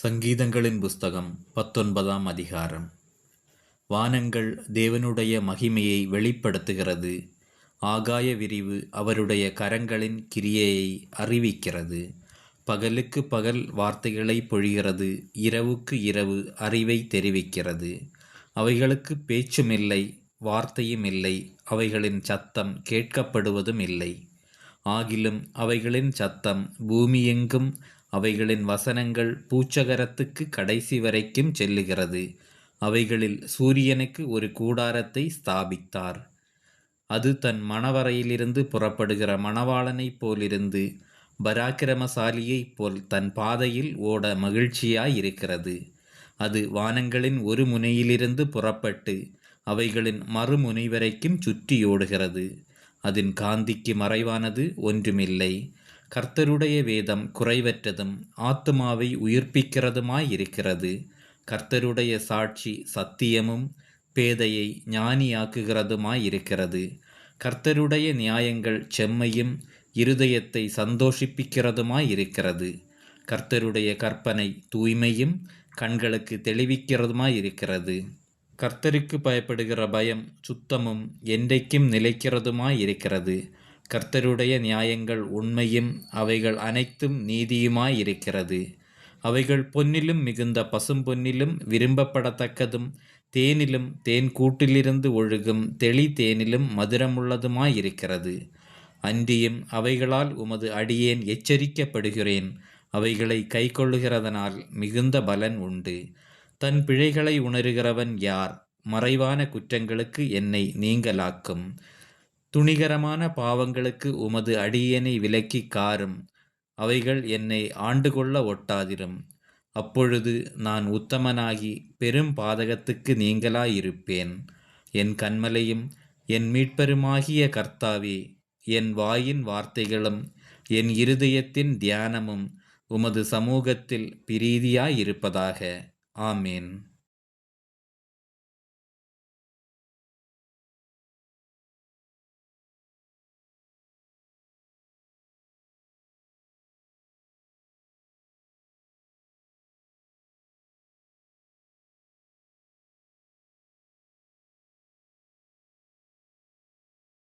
சங்கீதங்களின் புஸ்தகம் 19ஆம் அதிகாரம். வானங்கள் தேவனுடைய மகிமையை வெளிப்படுத்துகிறது. ஆகாய விரிவு அவருடைய கரங்களின் கிரியையை அறிவிக்கிறது. பகலுக்கு பகல் வார்த்தைகளை பொழிகிறது, இரவுக்கு இரவு அறிவை தெரிவிக்கிறது. அவைகளுக்கு பேச்சுமில்லை, வார்த்தையுமில்லை, அவைகளின் சத்தம் கேட்கப்படுவதும் இல்லை. ஆகிலும் அவைகளின் சத்தம் பூமியெங்கும், அவைகளின் வசனங்கள் பூச்சகரத்துக்கு கடைசி வரைக்கும் செல்லுகிறது. அவைகளில் சூரியனுக்கு ஒரு கூடாரத்தை ஸ்தாபித்தார். அது தன் மணவறையிலிருந்து புறப்படுகிற மணவாளனைப் போலிருந்து பராக்கிரமசாலியைப் போல் தன் பாதையில் ஓட மகிழ்ச்சியாயிருக்கிறது. அது வானங்களின் ஒரு முனையிலிருந்து புறப்பட்டு அவைகளின் மறுமுனை வரைக்கும் சுற்றியோடுகிறது. அதன் காந்திக்கு மறைவானது ஒன்றுமில்லை. கர்த்தருடைய வேதம் குறைவற்றதும் ஆத்துமாவை உயிர்ப்பிக்கிறதுமாயிருக்கிறது. கர்த்தருடைய சாட்சி சத்தியமும் பேதையை ஞானியாக்குகிறதுமாயிருக்கிறது. கர்த்தருடைய நியாயங்கள் செம்மையும் இருதயத்தை சந்தோஷிப்பிக்கிறதுமாயிருக்கிறது. கர்த்தருடைய கற்பனை தூய்மையும் கண்களுக்கு தெளிவிக்கிறதுமாயிருக்கிறது. கர்த்தருக்கு பயப்படுகிற பயம் சுத்தமும் என்றைக்கும் நிலைக்கிறதுமாயிருக்கிறது. கர்த்தருடைய நியாயங்கள் உண்மையும் அவைகள் அனைத்தும் நீதியுமாயிருக்கிறது. அவைகள் பொன்னிலும் மிகுந்த பசும்பொன்னிலும் விரும்பப்படத்தக்கதும் தேனிலும் தேன் கூட்டிலிருந்து ஒழுகும் தெளி தேனிலும் மதுரமுள்ளதுமாயிருக்கிறது. அன்றியும் அவைகளால் உமது அடியேன் எச்சரிக்கப்படுகிறேன். அவைகளை கைக்கொள்ளுகிறதனால் மிகுந்த பலன் உண்டு. தன் பிழைகளை உணருகிறவன் யார்? மறைவான குற்றங்களுக்கு என்னை நீங்கலாக்கும். துணிகரமான பாவங்களுக்கு உமது அடியேனை விலக்கி காரும். அவைகள் என்னை ஆண்டுகொள்ள ஒட்டாதிரும். அப்பொழுது நான் உத்தமனாகி பெரும் பாதகத்துக்கு நீங்களாயிருப்பேன். என் கன்மலையும் என் மீட்பருமாகிய கர்த்தாவே, என் வாயின் வார்த்தைகளும் என் இருதயத்தின் தியானமும் உமது சமூகத்தில் பிரீதியாயிருப்பதாக. ஆமேன்.